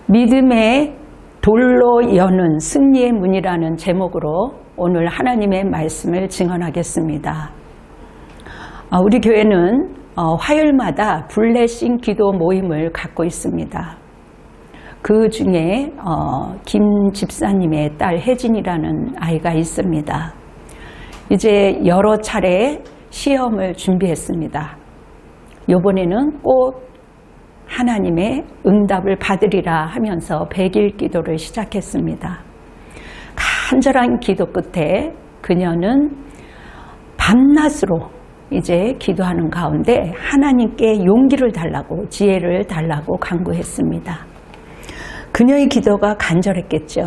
믿음의 돌로 여는 승리의 문이라는 제목으로 오늘 하나님의 말씀을 증언하겠습니다. 우리 교회는 화요일마다 블레싱 기도 모임을 갖고 있습니다. 그 중에 김 집사님의 딸 혜진이라는 아이가 있습니다. 이제 여러 차례 시험을 준비했습니다. 이번에는 꼭 하나님의 응답을 받으리라 하면서 100일 기도를 시작했습니다. 간절한 기도 끝에 그녀는 밤낮으로 이제 기도하는 가운데 하나님께 용기를 달라고, 지혜를 달라고 간구했습니다. 그녀의 기도가 간절했겠죠.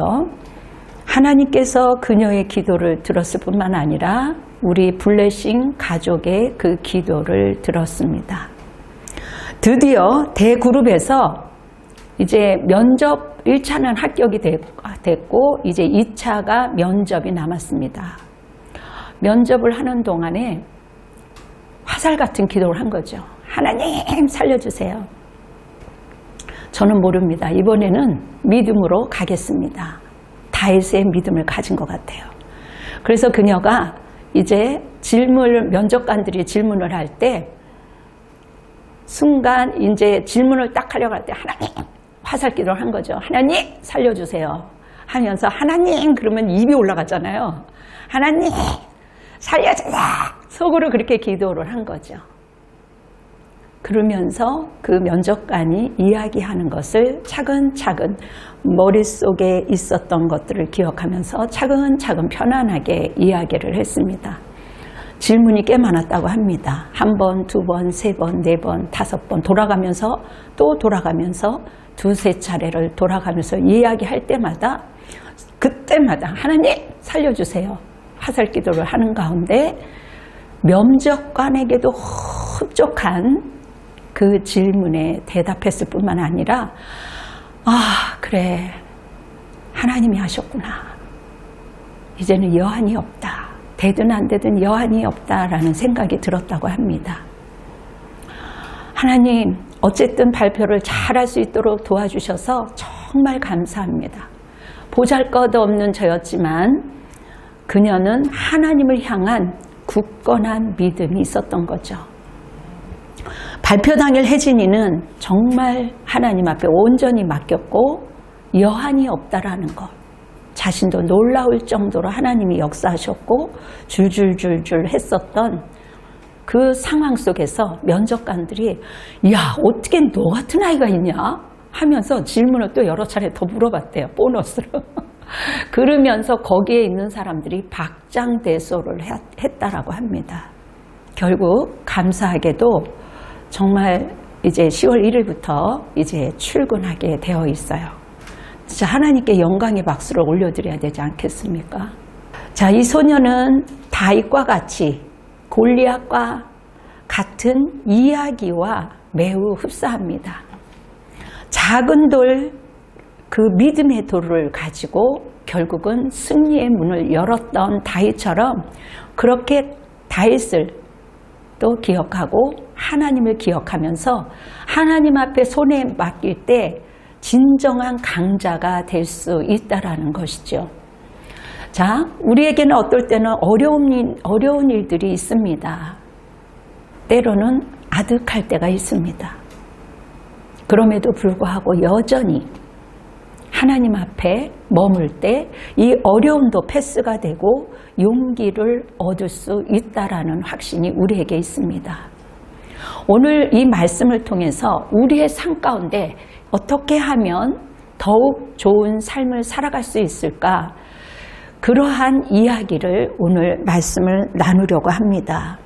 하나님께서 그녀의 기도를 들었을 뿐만 아니라 우리 블레싱 가족의 그 기도를 들었습니다. 드디어 대그룹에서 이제 면접 1차는 합격이 됐고 이제 2차가 면접이 남았습니다. 면접을 하는 동안에 화살 같은 기도를 한 거죠. 하나님 살려주세요. 저는 모릅니다. 이번에는 믿음으로 가겠습니다. 다윗의 믿음을 가진 것 같아요. 그래서 그녀가 이제 면접관들이 질문을 할 때 순간 이제 질문을 딱 하려고 할 때 하나님 화살 기도를 한 거죠. 하나님 살려주세요 하면서 하나님 그러면 입이 올라가잖아요. 하나님 살려주세요 속으로 그렇게 기도를 한 거죠. 그러면서 그 면접관이 이야기하는 것을 차근차근 머릿속에 있었던 것들을 기억하면서 차근차근 편안하게 이야기를 했습니다. 질문이 꽤 많았다고 합니다. 1번, 2번, 3번, 4번, 5번 돌아가면서 또 돌아가면서 2~3차례를 돌아가면서 이야기할 때마다 그때마다 하나님 살려주세요 화살 기도를 하는 가운데 면접관에게도 흡족한 그 질문에 대답했을 뿐만 아니라 그래 하나님이 하셨구나. 이제는 여한이 없다. 되든 안 되든 여한이 없다라는 생각이 들었다고 합니다. 하나님 어쨌든 발표를 잘할 수 있도록 도와주셔서 정말 감사합니다. 보잘것없는 저였지만 그녀는 하나님을 향한 굳건한 믿음이 있었던 거죠. 발표 당일 혜진이는 정말 하나님 앞에 온전히 맡겼고 여한이 없다라는 것. 자신도 놀라울 정도로 하나님이 역사하셨고 줄줄줄줄 했었던 그 상황 속에서 면접관들이 야 어떻게 너 같은 아이가 있냐 하면서 질문을 또 여러 차례 더 물어봤대요. 보너스로. 그러면서 거기에 있는 사람들이 박장대소를 했다라고 합니다. 결국 감사하게도 정말 이제 10월 1일부터 이제 출근하게 되어 있어요. 진짜 하나님께 영광의 박수를 올려드려야 되지 않겠습니까? 자, 이 소녀는 다윗과 같이 골리앗과 같은 이야기와 매우 흡사합니다. 작은 돌, 그 믿음의 돌을 가지고 결국은 승리의 문을 열었던 다윗처럼 그렇게 다윗을 또 기억하고 하나님을 기억하면서 하나님 앞에 손에 맡길 때 진정한 강자가 될 수 있다라는 것이죠. 자, 우리에게는 어떨 때는 어려운 일들이 있습니다. 때로는 아득할 때가 있습니다. 그럼에도 불구하고 여전히 하나님 앞에 머물 때 이 어려움도 패스가 되고 용기를 얻을 수 있다라는 확신이 우리에게 있습니다. 오늘 이 말씀을 통해서 우리의 삶 가운데 어떻게 하면 더욱 좋은 삶을 살아갈 수 있을까? 그러한 이야기를 오늘 말씀을 나누려고 합니다.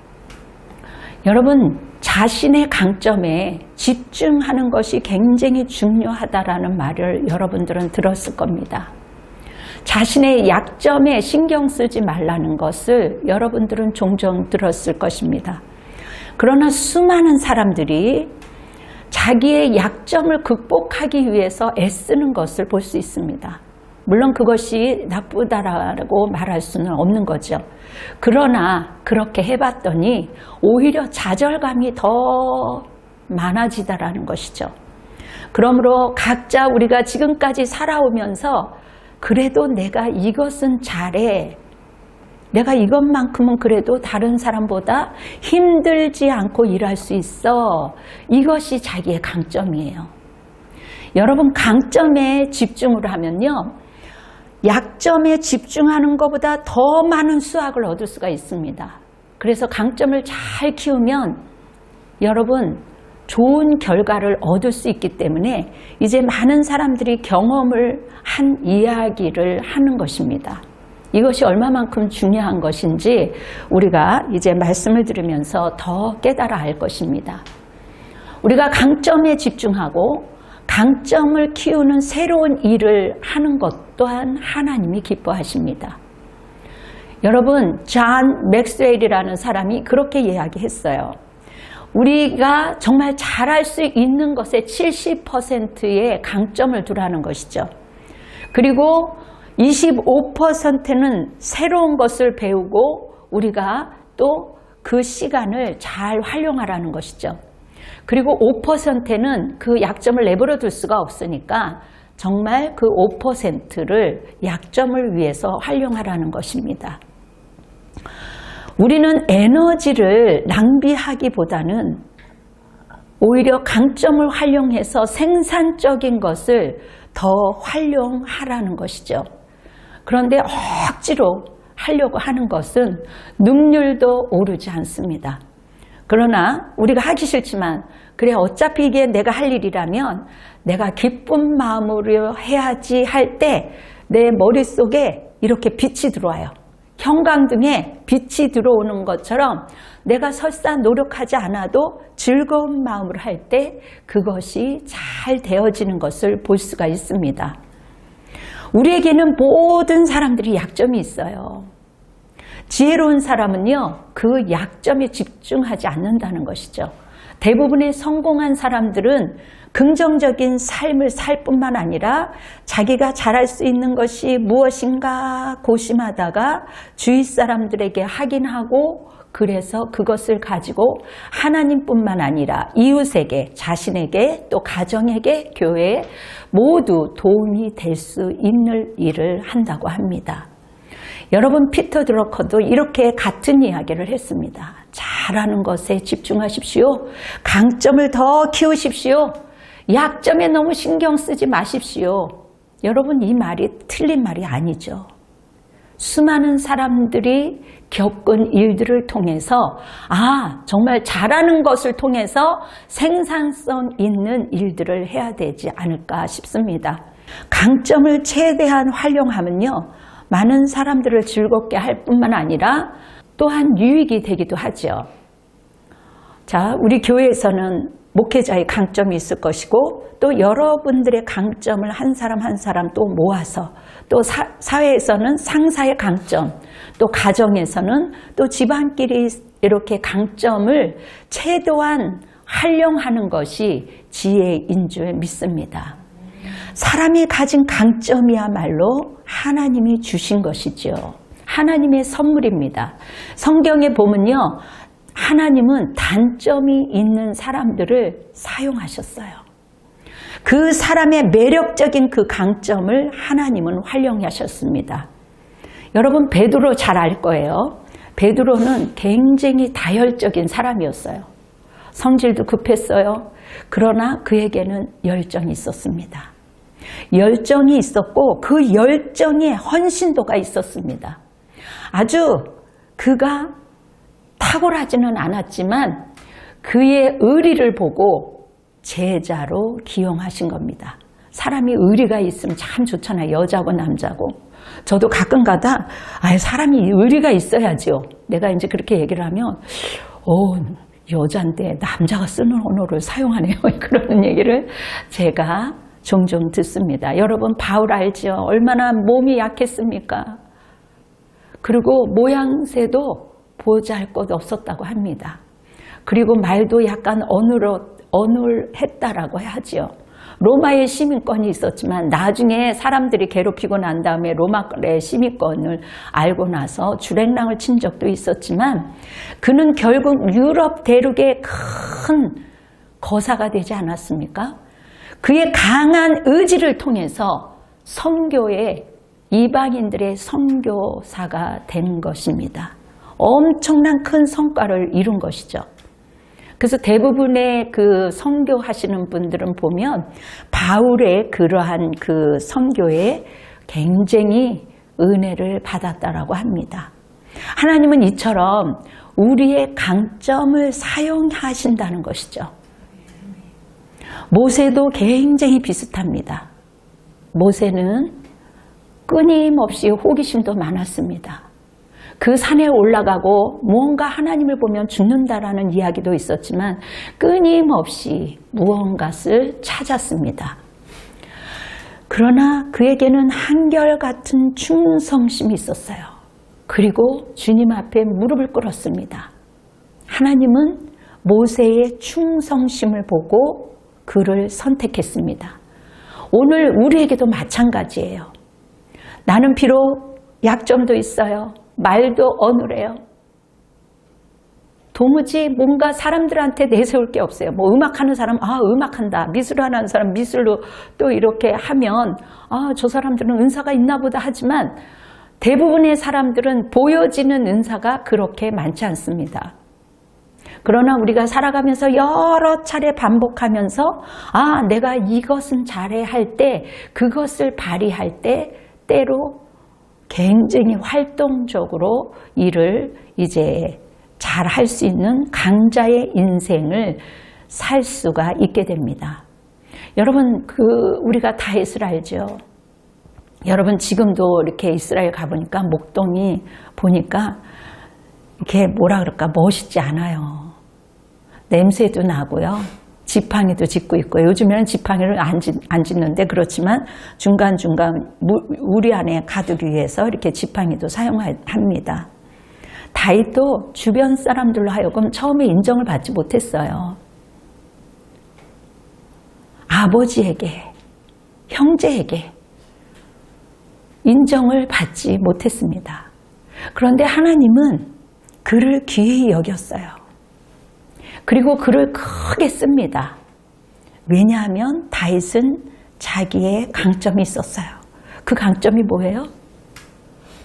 여러분, 자신의 강점에 집중하는 것이 굉장히 중요하다라는 말을 여러분들은 들었을 겁니다. 자신의 약점에 신경 쓰지 말라는 것을 여러분들은 종종 들었을 것입니다. 그러나 수많은 사람들이 자기의 약점을 극복하기 위해서 애쓰는 것을 볼 수 있습니다. 물론 그것이 나쁘다라고 말할 수는 없는 거죠. 그러나 그렇게 해봤더니 오히려 좌절감이 더 많아지다라는 것이죠. 그러므로 각자 우리가 지금까지 살아오면서 그래도 내가 이것은 잘해. 내가 이것만큼은 그래도 다른 사람보다 힘들지 않고 일할 수 있어. 이것이 자기의 강점이에요. 여러분, 강점에 집중을 하면요, 약점에 집중하는 것보다 더 많은 수확을 얻을 수가 있습니다. 그래서 강점을 잘 키우면 여러분 좋은 결과를 얻을 수 있기 때문에 이제 많은 사람들이 경험을 한 이야기를 하는 것입니다. 이것이 얼마만큼 중요한 것인지 우리가 이제 말씀을 들으면서 더 깨달아 알 것입니다. 우리가 강점에 집중하고 강점을 키우는 새로운 일을 하는 것 또한 하나님이 기뻐하십니다. 여러분, 존 맥스웰이라는 사람이 그렇게 이야기했어요. 우리가 정말 잘할 수 있는 것에 70%의 강점을 두라는 것이죠. 그리고 25%는 새로운 것을 배우고 우리가 또 그 시간을 잘 활용하라는 것이죠. 그리고 5%는 그 약점을 내버려 둘 수가 없으니까 정말 그 5%를 약점을 위해서 활용하라는 것입니다. 우리는 에너지를 낭비하기보다는 오히려 강점을 활용해서 생산적인 것을 더 활용하라는 것이죠. 그런데 억지로 하려고 하는 것은 능률도 오르지 않습니다. 그러나 우리가 하기 싫지만 그래 어차피 이게 내가 할 일이라면 내가 기쁜 마음으로 해야지 할 때 내 머릿속에 이렇게 빛이 들어와요. 형광등에 빛이 들어오는 것처럼 내가 설사 노력하지 않아도 즐거운 마음으로 할 때 그것이 잘 되어지는 것을 볼 수가 있습니다. 우리에게는 모든 사람들이 약점이 있어요. 지혜로운 사람은요, 그 약점에 집중하지 않는다는 것이죠. 대부분의 성공한 사람들은 긍정적인 삶을 살 뿐만 아니라 자기가 잘할 수 있는 것이 무엇인가 고심하다가 주위 사람들에게 확인하고 그래서 그것을 가지고 하나님뿐만 아니라 이웃에게, 자신에게, 또 가정에게, 교회에 모두 도움이 될 수 있는 일을 한다고 합니다. 여러분, 피터 드러커도 이렇게 같은 이야기를 했습니다. 잘하는 것에 집중하십시오. 강점을 더 키우십시오. 약점에 너무 신경 쓰지 마십시오. 여러분, 이 말이 틀린 말이 아니죠. 수많은 사람들이 겪은 일들을 통해서 정말 잘하는 것을 통해서 생산성 있는 일들을 해야 되지 않을까 싶습니다. 강점을 최대한 활용하면요, 많은 사람들을 즐겁게 할 뿐만 아니라 또한 유익이 되기도 하죠. 자, 우리 교회에서는 목회자의 강점이 있을 것이고 또 여러분들의 강점을 한 사람 한 사람 또 모아서 또 사회에서는 상사의 강점, 또 가정에서는 또 집안끼리 이렇게 강점을 최대한 활용하는 것이 지혜인 줄 믿습니다. 사람이 가진 강점이야말로 하나님이 주신 것이죠. 하나님의 선물입니다. 성경에 보면요, 하나님은 단점이 있는 사람들을 사용하셨어요. 그 사람의 매력적인 그 강점을 하나님은 활용하셨습니다. 여러분, 베드로 잘 알 거예요. 베드로는 굉장히 다혈적인 사람이었어요. 성질도 급했어요. 그러나 그에게는 열정이 있었습니다. 열정이 있었고 그 열정에 헌신도가 있었습니다. 아주 그가 탁월하지는 않았지만 그의 의리를 보고 제자로 기용하신 겁니다. 사람이 의리가 있으면 참 좋잖아요. 여자고 남자고. 저도 가끔 가다 사람이 의리가 있어야죠. 내가 이제 그렇게 얘기를 하면 여자인데 남자가 쓰는 언어를 사용하네요. 그러는 얘기를 제가 종종 듣습니다. 여러분, 바울 알죠? 얼마나 몸이 약했습니까? 그리고 모양새도 보잘것 없었다고 합니다. 그리고 말도 약간 어눌했다라고 하죠. 로마의 시민권이 있었지만 나중에 사람들이 괴롭히고 난 다음에 로마의 시민권을 알고 나서 주랭랑을 친 적도 있었지만 그는 결국 유럽 대륙의 큰 거사가 되지 않았습니까? 그의 강한 의지를 통해서 선교의 이방인들의 선교사가 된 것입니다. 엄청난 큰 성과를 이룬 것이죠. 그래서 대부분의 그 선교하시는 분들은 보면 바울의 그러한 그 선교에 굉장히 은혜를 받았다라고 합니다. 하나님은 이처럼 우리의 강점을 사용하신다는 것이죠. 모세도 굉장히 비슷합니다. 모세는 끊임없이 호기심도 많았습니다. 그 산에 올라가고 무언가 하나님을 보면 죽는다라는 이야기도 있었지만 끊임없이 무언가를 찾았습니다. 그러나 그에게는 한결같은 충성심이 있었어요. 그리고 주님 앞에 무릎을 꿇었습니다. 하나님은 모세의 충성심을 보고 그를 선택했습니다. 오늘 우리에게도 마찬가지예요. 나는 비록 약점도 있어요. 말도 어눌해요. 도무지 뭔가 사람들한테 내세울 게 없어요. 뭐 음악하는 사람, 음악한다. 미술하는 사람, 미술로 또 이렇게 하면 저 사람들은 은사가 있나 보다 하지만 대부분의 사람들은 보여지는 은사가 그렇게 많지 않습니다. 그러나 우리가 살아가면서 여러 차례 반복하면서 내가 이것은 잘해 할 때, 그것을 발휘할 때 때로 굉장히 활동적으로 일을 이제 잘 할 수 있는 강자의 인생을 살 수가 있게 됩니다. 여러분, 우리가 다윗을 알죠? 여러분, 지금도 이렇게 이스라엘 가보니까 목동이 보니까 이렇게 뭐라 그럴까, 멋있지 않아요. 냄새도 나고요. 지팡이도 짚고 있고요. 요즘에는 지팡이를 안 짚는데 그렇지만 중간중간 우리 안에 가두기 위해서 이렇게 지팡이도 사용합니다. 다윗도 주변 사람들로 하여금 처음에 인정을 받지 못했어요. 아버지에게, 형제에게 인정을 받지 못했습니다. 그런데 하나님은 그를 귀히 여겼어요. 그리고 그를 크게 씁니다. 왜냐하면 다윗은 자기의 강점이 있었어요. 그 강점이 뭐예요?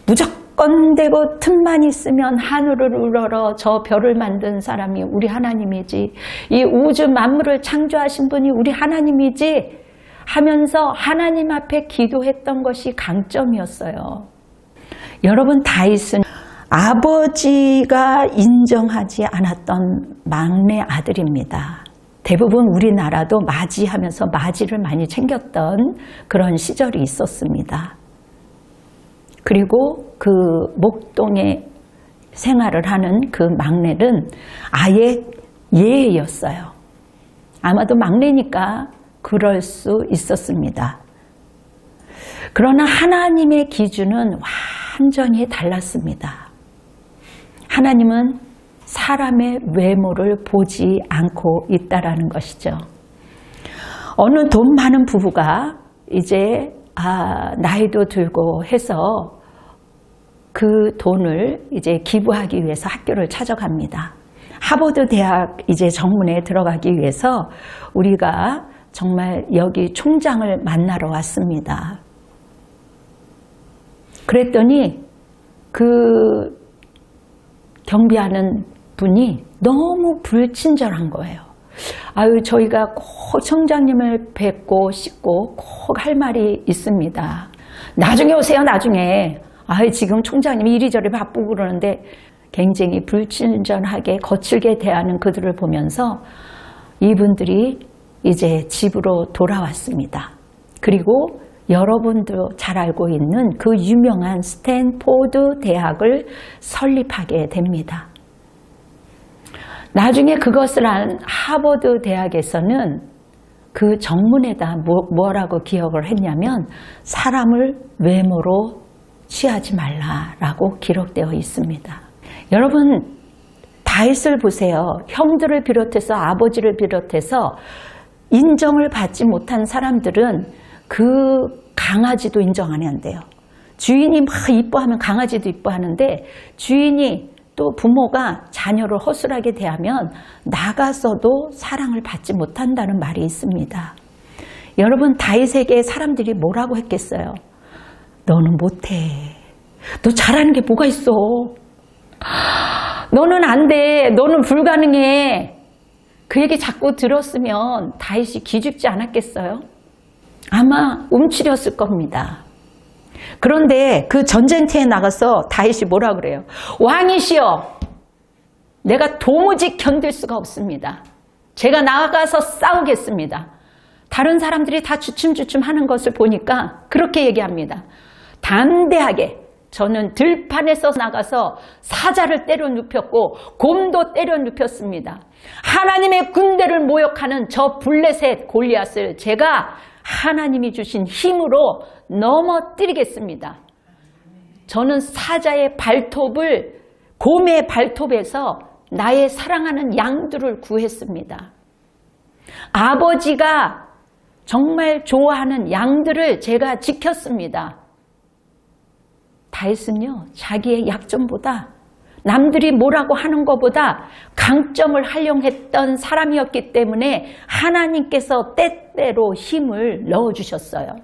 무조건 되고 틈만 있으면 하늘을 우러러 저 별을 만든 사람이 우리 하나님이지, 이 우주 만물을 창조하신 분이 우리 하나님이지 하면서 하나님 앞에 기도했던 것이 강점이었어요. 여러분, 다윗은 아버지가 인정하지 않았던 막내 아들입니다. 대부분 우리나라도 맞이하면서 맞이를 많이 챙겼던 그런 시절이 있었습니다. 그리고 그 목동에 생활을 하는 그 막내는 아예 예였어요. 아마도 막내니까 그럴 수 있었습니다. 그러나 하나님의 기준은 완전히 달랐습니다. 하나님은 사람의 외모를 보지 않고 있다라는 것이죠. 어느 돈 많은 부부가 이제 나이도 들고 해서 그 돈을 이제 기부하기 위해서 학교를 찾아갑니다. 하버드 대학 이제 정문에 들어가기 위해서 우리가 정말 여기 총장을 만나러 왔습니다. 그랬더니 그 경비하는 분이 너무 불친절한 거예요. 저희가 꼭 총장님을 뵙고 씻고 꼭 할 말이 있습니다. 나중에 오세요, 나중에. 지금 총장님이 이리저리 바쁘고 그러는데 굉장히 불친절하게 거칠게 대하는 그들을 보면서 이분들이 이제 집으로 돌아왔습니다. 그리고 여러분도 잘 알고 있는 그 유명한 스탠포드 대학을 설립하게 됩니다. 나중에 그것을 한 하버드 대학에서는 그 정문에다 뭐라고 기억을 했냐면 사람을 외모로 취하지 말라라고 기록되어 있습니다. 여러분, 다윗을 보세요. 형들을 비롯해서 아버지를 비롯해서 인정을 받지 못한 사람들은 그 강아지도 인정 안 한대요. 주인이 막 이뻐하면 강아지도 이뻐하는데 주인이 또 부모가 자녀를 허술하게 대하면 나가서도 사랑을 받지 못한다는 말이 있습니다. 여러분, 다윗에게 사람들이 뭐라고 했겠어요? 너는 못해. 너 잘하는 게 뭐가 있어? 너는 안 돼. 너는 불가능해. 그 얘기 자꾸 들었으면 다윗이 기죽지 않았겠어요? 아마 움츠렸을 겁니다. 그런데 그 전쟁터에 나가서 다윗이 뭐라 그래요? 왕이시여, 내가 도무지 견딜 수가 없습니다. 제가 나가서 싸우겠습니다. 다른 사람들이 다 주춤주춤 하는 것을 보니까 그렇게 얘기합니다. 담대하게 저는 들판에서 나가서 사자를 때려 눕혔고 곰도 때려 눕혔습니다. 하나님의 군대를 모욕하는 저 블레셋 골리앗을 제가 하나님이 주신 힘으로 넘어뜨리겠습니다. 저는 사자의 발톱을 곰의 발톱에서 나의 사랑하는 양들을 구했습니다. 아버지가 정말 좋아하는 양들을 제가 지켰습니다. 다윗은요, 자기의 약점보다 남들이 뭐라고 하는 것보다 강점을 활용했던 사람이었기 때문에 하나님께서 때때로 힘을 넣어주셨어요.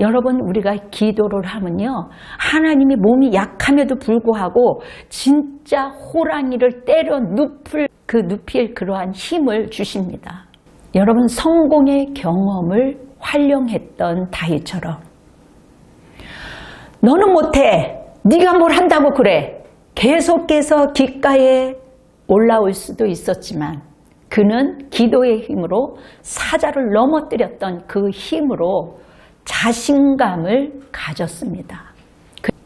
여러분, 우리가 기도를 하면요, 하나님이 몸이 약함에도 불구하고 진짜 호랑이를 때려 눕힐 그러한 힘을 주십니다. 여러분, 성공의 경험을 활용했던 다윗처럼 너는 못해. 네가 뭘 한다고 그래. 계속해서 귓가에 올라올 수도 있었지만 그는 기도의 힘으로 사자를 넘어뜨렸던 그 힘으로 자신감을 가졌습니다.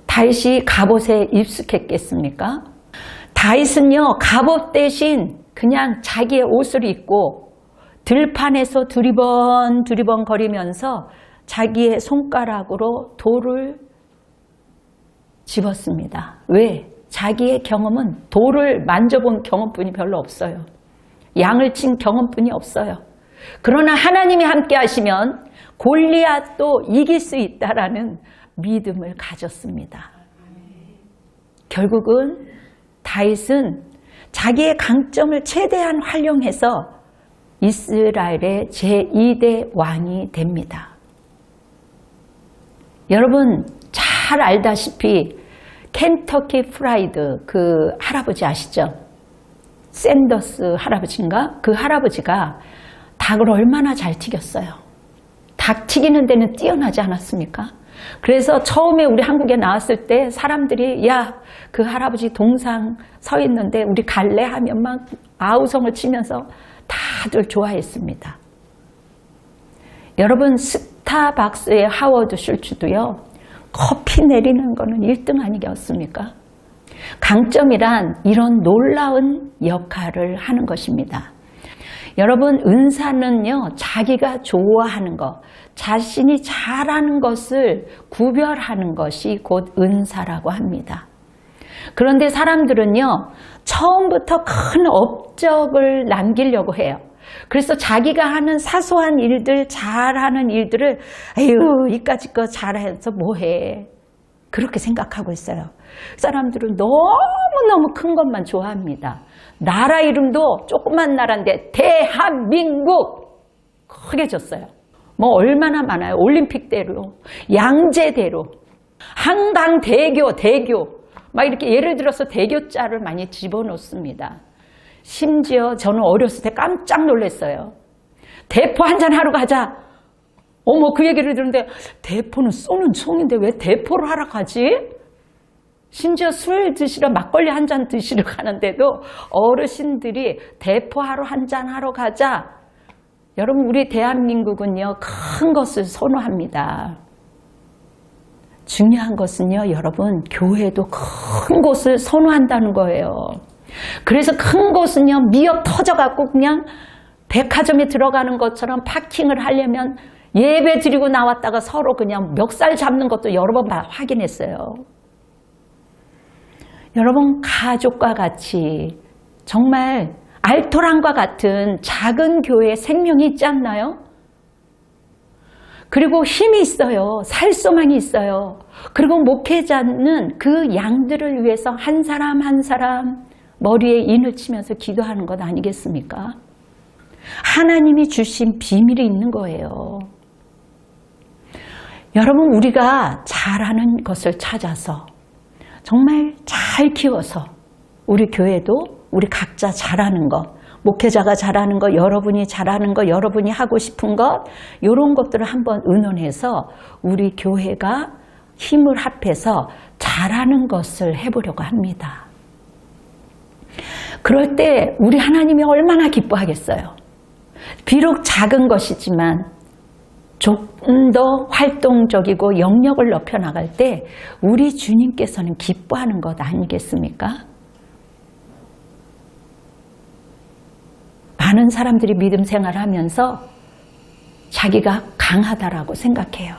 다윗이 갑옷에 익숙했겠습니까? 다윗은요, 갑옷 대신 그냥 자기의 옷을 입고 들판에서 두리번 거리면서 자기의 손가락으로 돌을 집었습니다. 왜? 자기의 경험은 돌을 만져본 경험뿐이 별로 없어요. 양을 친 경험뿐이 없어요. 그러나 하나님이 함께 하시면 골리앗도 이길 수 있다라는 믿음을 가졌습니다. 결국은 다윗은 자기의 강점을 최대한 활용해서 이스라엘의 제2대 왕이 됩니다. 여러분, 잘 알다시피 켄터키 프라이드 그 할아버지 아시죠? 샌더스 할아버지인가? 그 할아버지가 닭을 얼마나 잘 튀겼어요. 닭 튀기는 데는 뛰어나지 않았습니까? 그래서 처음에 우리 한국에 나왔을 때 사람들이 야, 그 할아버지 동상 서 있는데 우리 갈래? 하면 막 아우성을 치면서 다들 좋아했습니다. 여러분, 스타벅스의 하워드 슐츠도요, 커피 내리는 거는 1등 아니겠습니까? 강점이란 이런 놀라운 역할을 하는 것입니다. 여러분, 은사는요, 자기가 좋아하는 것, 자신이 잘하는 것을 구별하는 것이 곧 은사라고 합니다. 그런데 사람들은요, 처음부터 큰 업적을 남기려고 해요. 그래서 자기가 하는 사소한 일들, 잘하는 일들을 에휴, 이까짓 거 잘해서 뭐해. 그렇게 생각하고 있어요. 사람들은 너무너무 큰 것만 좋아합니다. 나라 이름도 조그만 나라인데 대한민국 크게 졌어요. 뭐 얼마나 많아요. 올림픽대로, 양재대로, 한강대교, 막 이렇게 예를 들어서 대교자를 많이 집어넣습니다. 심지어 저는 어렸을 때 깜짝 놀랐어요. 대포 한잔 하러 가자. 어머, 그 얘기를 들었는데 대포는 쏘는 총인데 왜 대포를 하러 가지? 심지어 술 드시러 막걸리 한 잔 드시러 가는데도 어르신들이 대포하러 한 잔 하러 가자. 여러분, 우리 대한민국은요, 큰 것을 선호합니다. 중요한 것은요, 여러분, 교회도 큰 곳을 선호한다는 거예요. 그래서 큰 곳은요, 미역 터져갖고 그냥 백화점에 들어가는 것처럼 파킹을 하려면 예배 드리고 나왔다가 서로 그냥 멱살 잡는 것도 여러 번 확인했어요. 여러분, 가족과 같이 정말 알토란과 같은 작은 교회에 생명이 있지 않나요? 그리고 힘이 있어요. 살소망이 있어요. 그리고 목회자는 그 양들을 위해서 한 사람 한 사람 머리에 인을 치면서 기도하는 것 아니겠습니까? 하나님이 주신 비밀이 있는 거예요. 여러분, 우리가 잘하는 것을 찾아서 정말 잘 키워서 우리 교회도 우리 각자 잘하는 것, 목회자가 잘하는 것, 여러분이 잘하는 것, 여러분이 하고 싶은 것, 이런 것들을 한번 의논해서 우리 교회가 힘을 합해서 잘하는 것을 해보려고 합니다. 그럴 때 우리 하나님이 얼마나 기뻐하겠어요. 비록 작은 것이지만 조금 더 활동적이고 영역을 넓혀나갈 때 우리 주님께서는 기뻐하는 것 아니겠습니까? 많은 사람들이 믿음 생활을 하면서 자기가 강하다라고 생각해요.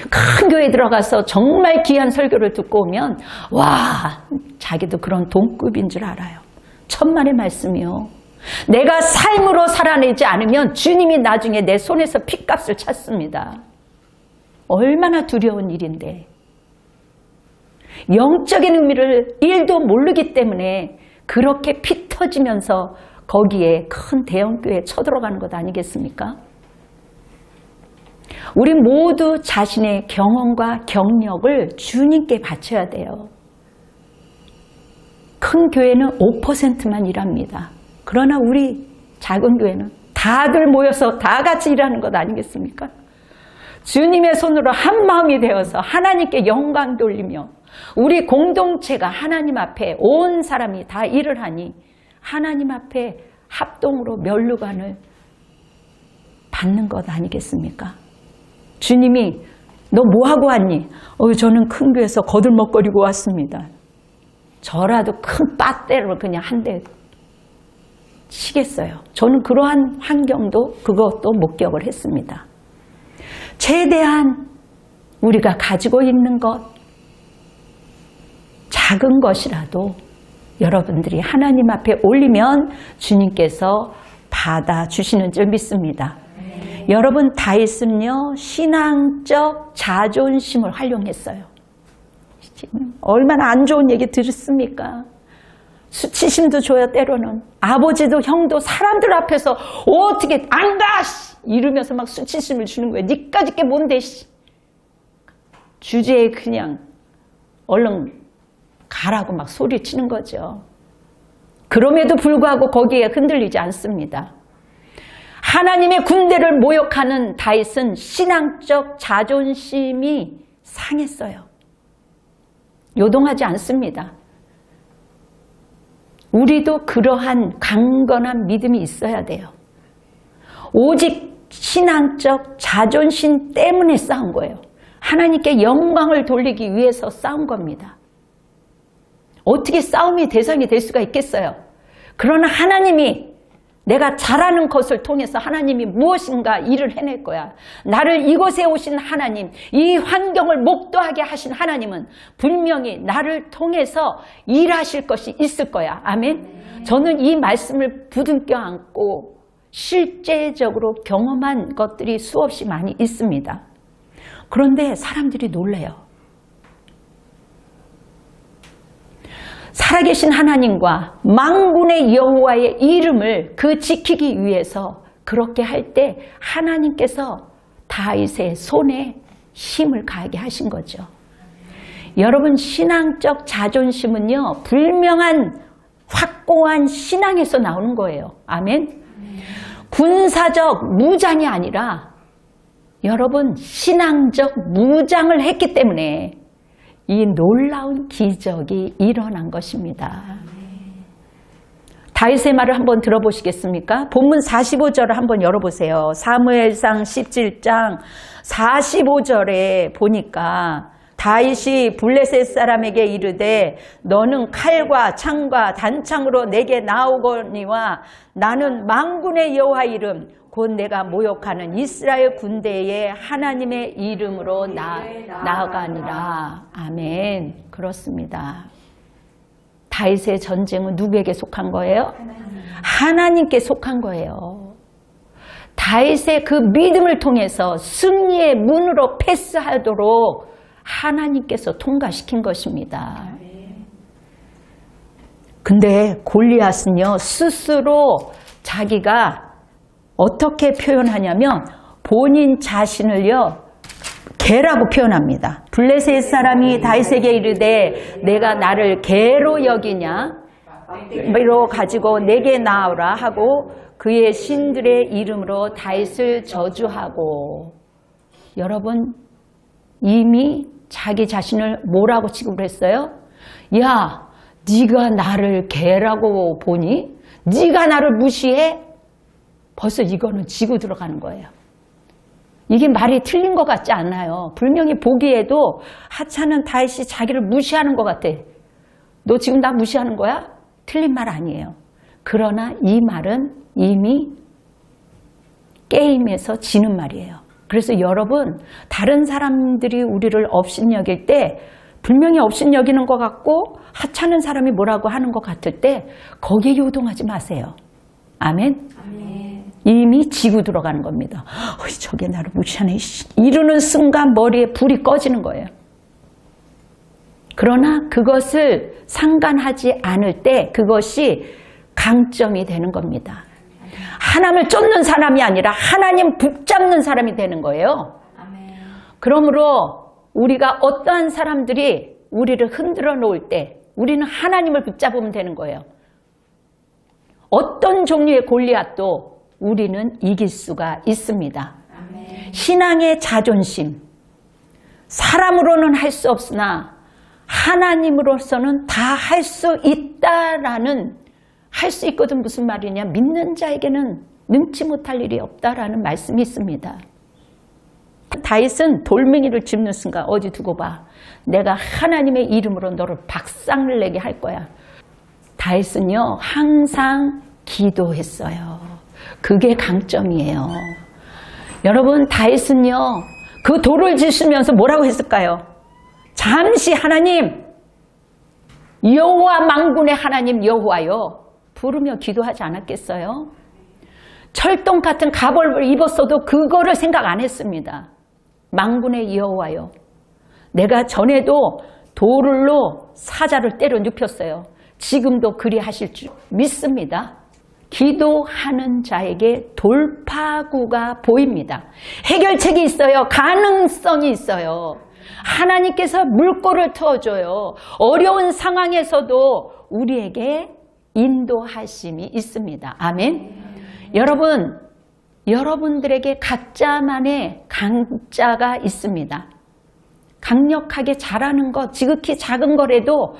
큰 교회에 들어가서 정말 귀한 설교를 듣고 오면 와, 자기도 그런 동급인 줄 알아요. 천만의 말씀이요. 내가 삶으로 살아내지 않으면 주님이 나중에 내 손에서 핏값을 찾습니다. 얼마나 두려운 일인데. 영적인 의미를 1도 모르기 때문에 그렇게 피 터지면서 거기에 큰 대형교회에 쳐들어가는 것 아니겠습니까? 우리 모두 자신의 경험과 경력을 주님께 바쳐야 돼요. 큰 교회는 5%만 일합니다. 그러나 우리 작은 교회는 다들 모여서 다 같이 일하는 것 아니겠습니까? 주님의 손으로 한 마음이 되어서 하나님께 영광 돌리며 우리 공동체가 하나님 앞에 온 사람이 다 일을 하니 하나님 앞에 합동으로 면류관을 받는 것 아니겠습니까? 주님이 너 뭐하고 왔니? 저는 큰 교회에서 거들먹거리고 왔습니다. 저라도 큰 빠떼를 그냥 한 대 치겠어요. 저는 그러한 환경도 그것도 목격을 했습니다. 최대한 우리가 가지고 있는 것, 작은 것이라도 여러분들이 하나님 앞에 올리면 주님께서 받아주시는 줄 믿습니다. 여러분, 다윗은요 신앙적 자존심을 활용했어요. 얼마나 안 좋은 얘기 들었습니까? 수치심도 줘요. 때로는 아버지도 형도 사람들 앞에서 어떻게 안 가! 이러면서 막 수치심을 주는 거예요. 니까짓 게 뭔데? 주제에 그냥 얼른 가라고 막 소리치는 거죠. 그럼에도 불구하고 거기에 흔들리지 않습니다. 하나님의 군대를 모욕하는 다윗은 신앙적 자존심이 상했어요. 요동하지 않습니다. 우리도 그러한 강건한 믿음이 있어야 돼요. 오직 신앙적 자존심 때문에 싸운 거예요. 하나님께 영광을 돌리기 위해서 싸운 겁니다. 어떻게 싸움이 대상이 될 수가 있겠어요? 그러나 하나님이 내가 잘하는 것을 통해서 하나님이 무엇인가 일을 해낼 거야. 나를 이곳에 오신 하나님, 이 환경을 목도하게 하신 하나님은 분명히 나를 통해서 일하실 것이 있을 거야. 아멘. 저는 이 말씀을 부둥켜 안고 실제적으로 경험한 것들이 수없이 많이 있습니다. 그런데 사람들이 놀래요. 살아계신 하나님과 만군의 여호와의 이름을 그 지키기 위해서 그렇게 할 때 하나님께서 다윗의 손에 힘을 가하게 하신 거죠. 여러분, 신앙적 자존심은요 불명한 확고한 신앙에서 나오는 거예요. 아멘. 군사적 무장이 아니라 여러분 신앙적 무장을 했기 때문에 이 놀라운 기적이 일어난 것입니다. 다윗의 말을 한번 들어보시겠습니까? 본문 45절을 한번 열어보세요. 사무엘상 17장 45절에 보니까 다윗이 블레셋 사람에게 이르되 너는 칼과 창과 단창으로 내게 나오거니와 나는 만군의 여호와 이름 곧 내가 모욕하는 이스라엘 군대의 하나님의 이름으로 나아가니라. 아멘. 그렇습니다. 다윗의 전쟁은 누구에게 속한 거예요? 하나님께 속한 거예요. 다윗의 그 믿음을 통해서 승리의 문으로 패스하도록 하나님께서 통과시킨 것입니다. 근데 골리앗은요 스스로 자기가 어떻게 표현하냐면 본인 자신을요 개라고 표현합니다. 블레셋 사람이 다윗에게 이르되 내가 나를 개로 여기냐 로 가지고 내게 나오라 하고 그의 신들의 이름으로 다윗을 저주하고. 여러분 이미 자기 자신을 뭐라고 취급을 했어요? 야, 네가 나를 개라고 보니? 네가 나를 무시해? 벌써 이거는 지고 들어가는 거예요. 이게 말이 틀린 것 같지 않아요. 분명히 보기에도 하찮은 다윗이 자기를 무시하는 것 같아. 너 지금 나 무시하는 거야? 틀린 말 아니에요. 그러나 이 말은 이미 게임에서 지는 말이에요. 그래서 여러분, 다른 사람들이 우리를 업신여길 때 분명히 업신여기는 것 같고 하찮은 사람이 뭐라고 하는 것 같을 때 거기에 요동하지 마세요. 아멘? 아멘. 이미 지고 들어가는 겁니다. 저게 나를 무시하네. 이러는 순간 머리에 불이 꺼지는 거예요. 그러나 그것을 상관하지 않을 때 그것이 강점이 되는 겁니다. 하나님을 쫓는 사람이 아니라 하나님 붙잡는 사람이 되는 거예요. 그러므로 우리가 어떠한 사람들이 우리를 흔들어 놓을 때 우리는 하나님을 붙잡으면 되는 거예요. 어떤 종류의 골리앗도 우리는 이길 수가 있습니다. 신앙의 자존심, 사람으로는 할 수 없으나 하나님으로서는 다 할 수 있다라는, 할 수 있거든 무슨 말이냐, 믿는 자에게는 능치 못할 일이 없다라는 말씀이 있습니다. 다윗은 돌멩이를 짚는 순간 어디 두고 봐. 내가 하나님의 이름으로 너를 박상을 내게 할 거야. 다윗은요 항상 기도했어요. 그게 강점이에요. 여러분, 다윗은요 그 돌을 짚으면서 뭐라고 했을까요? 잠시 하나님, 여호와 만군의 하나님 여호와요 부르며 기도하지 않았겠어요? 철동 같은 갑옷을 입었어도 그거를 생각 안 했습니다. 만군의 여호와요, 내가 전에도 돌로 사자를 때려 눕혔어요. 지금도 그리 하실 줄 믿습니다. 기도하는 자에게 돌파구가 보입니다. 해결책이 있어요. 가능성이 있어요. 하나님께서 물꼬를 트어줘요. 어려운 상황에서도 우리에게 인도하심이 있습니다. 아멘. 여러분, 여러분들에게 각자만의 강자가 있습니다. 강력하게 잘하는 것, 지극히 작은 거라도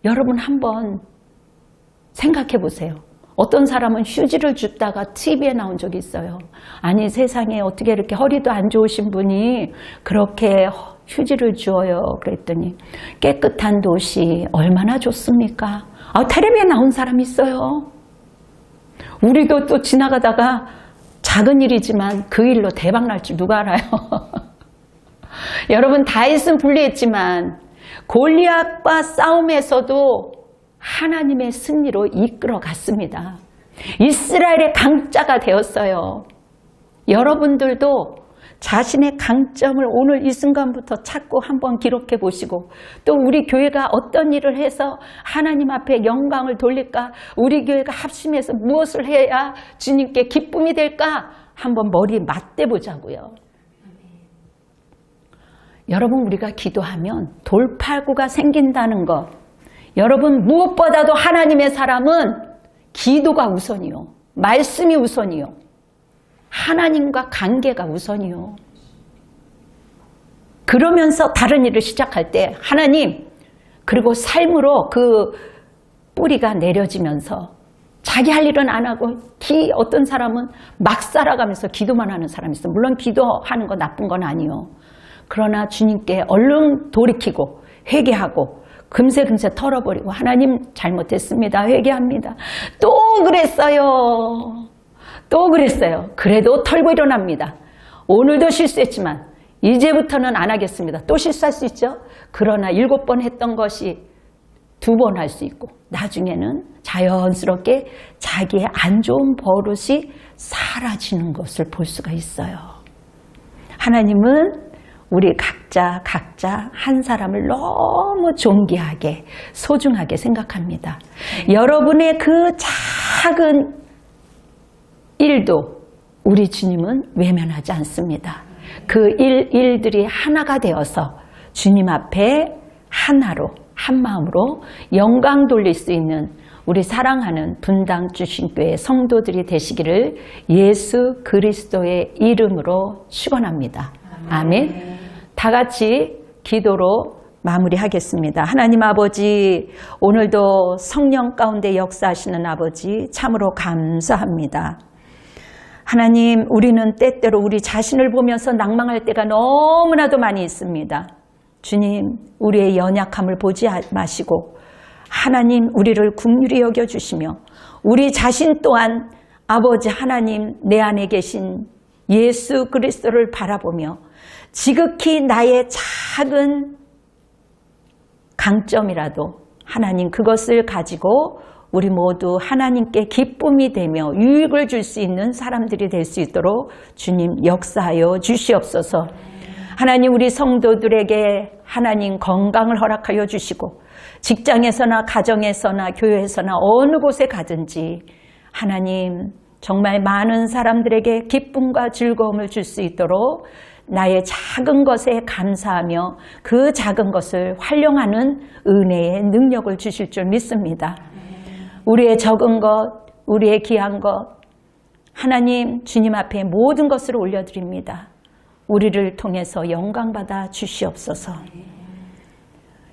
여러분 한번 생각해 보세요. 어떤 사람은 휴지를 줍다가 TV에 나온 적이 있어요. 아니, 세상에 어떻게 이렇게 허리도 안 좋으신 분이 그렇게 휴지를 주어요. 그랬더니 깨끗한 도시 얼마나 좋습니까? 텔레비에 나온 사람이 있어요. 우리도 또 지나가다가 작은 일이지만 그 일로 대박 날 줄 누가 알아요? 여러분, 다윗은 불리했지만 골리앗과 싸움에서도 하나님의 승리로 이끌어 갔습니다. 이스라엘의 강자가 되었어요. 여러분들도 자신의 강점을 오늘 이 순간부터 찾고 한번 기록해 보시고, 또 우리 교회가 어떤 일을 해서 하나님 앞에 영광을 돌릴까, 우리 교회가 합심해서 무엇을 해야 주님께 기쁨이 될까 한번 머리 맞대 보자고요. 여러분, 우리가 기도하면 돌파구가 생긴다는 것, 여러분, 무엇보다도 하나님의 사람은 기도가 우선이요, 말씀이 우선이요, 하나님과 관계가 우선이요. 그러면서 다른 일을 시작할 때 하나님, 그리고 삶으로 그 뿌리가 내려지면서 자기 할 일은 안 하고 어떤 사람은 막 살아가면서 기도만 하는 사람이 있어요. 물론 기도하는 거 나쁜 건 아니요. 그러나 주님께 얼른 돌이키고 회개하고 금세 털어버리고 하나님 잘못했습니다, 회개합니다, 또 그랬어요. 그래도 털고 일어납니다. 오늘도 실수했지만 이제부터는 안 하겠습니다. 또 실수할 수 있죠. 그러나 7번 했던 것이 2번 할 수 있고 나중에는 자연스럽게 자기의 안 좋은 버릇이 사라지는 것을 볼 수가 있어요. 하나님은 우리 각자 한 사람을 너무 존귀하게 소중하게 생각합니다. 여러분의 그 작은 일도 우리 주님은 외면하지 않습니다. 그 일들이 하나가 되어서 주님 앞에 하나로 한 마음으로 영광 돌릴 수 있는 우리 사랑하는 분당 주신교회 성도들이 되시기를 예수 그리스도의 이름으로 축원합니다. 아멘. 다 같이 기도로 마무리하겠습니다. 하나님 아버지, 오늘도 성령 가운데 역사하시는 아버지 참으로 감사합니다. 하나님, 우리는 때때로 우리 자신을 보면서 낭망할 때가 너무나도 많이 있습니다. 주님, 우리의 연약함을 보지 마시고 하나님, 우리를 긍휼히 여겨주시며 우리 자신 또한 아버지 하나님, 내 안에 계신 예수 그리스도를 바라보며 지극히 나의 작은 강점이라도 하나님 그것을 가지고 우리 모두 하나님께 기쁨이 되며 유익을 줄 수 있는 사람들이 될 수 있도록 주님 역사하여 주시옵소서. 하나님, 우리 성도들에게 하나님 건강을 허락하여 주시고 직장에서나 가정에서나 교회에서나 어느 곳에 가든지 하나님 정말 많은 사람들에게 기쁨과 즐거움을 줄 수 있도록 나의 작은 것에 감사하며 그 작은 것을 활용하는 은혜의 능력을 주실 줄 믿습니다. 우리의 적은 것, 우리의 귀한 것, 하나님 주님 앞에 모든 것을 올려드립니다. 우리를 통해서 영광받아 주시옵소서.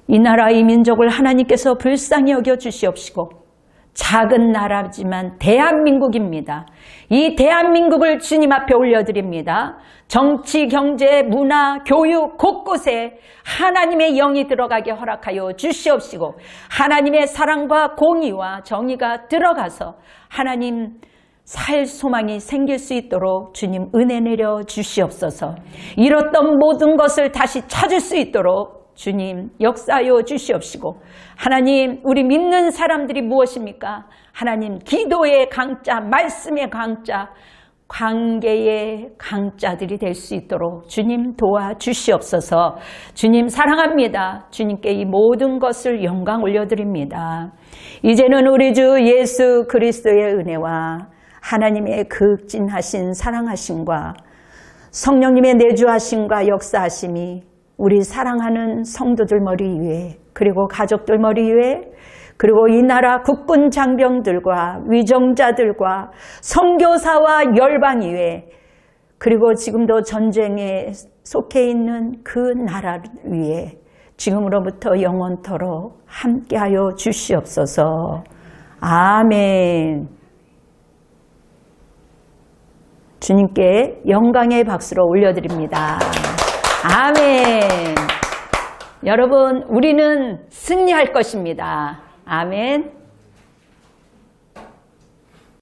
이 나라 이 민족을 하나님께서 불쌍히 여겨 주시옵시고 작은 나라지만 대한민국입니다. 이 대한민국을 주님 앞에 올려드립니다. 정치, 경제, 문화, 교육 곳곳에 하나님의 영이 들어가게 허락하여 주시옵시고 하나님의 사랑과 공의와 정의가 들어가서 하나님 살 소망이 생길 수 있도록 주님 은혜 내려 주시옵소서. 잃었던 모든 것을 다시 찾을 수 있도록 주님 역사하여 주시옵시고 하나님, 우리 믿는 사람들이 무엇입니까? 하나님, 기도의 강자, 말씀의 강자, 관계의 강자들이 될 수 있도록 주님 도와주시옵소서. 주님 사랑합니다. 주님께 이 모든 것을 영광 올려드립니다. 이제는 우리 주 예수 그리스도의 은혜와 하나님의 극진하신 사랑하심과 성령님의 내주하심과 역사하심이 우리 사랑하는 성도들 머리 위에, 그리고 가족들 머리 위에, 그리고 이 나라 국군 장병들과 위정자들과 선교사와 열방 위에, 그리고 지금도 전쟁에 속해 있는 그 나라 위에 지금으로부터 영원토록 함께하여 주시옵소서. 아멘. 주님께 영광의 박수로 올려드립니다. 아멘. 여러분, 우리는 승리할 것입니다. 아멘.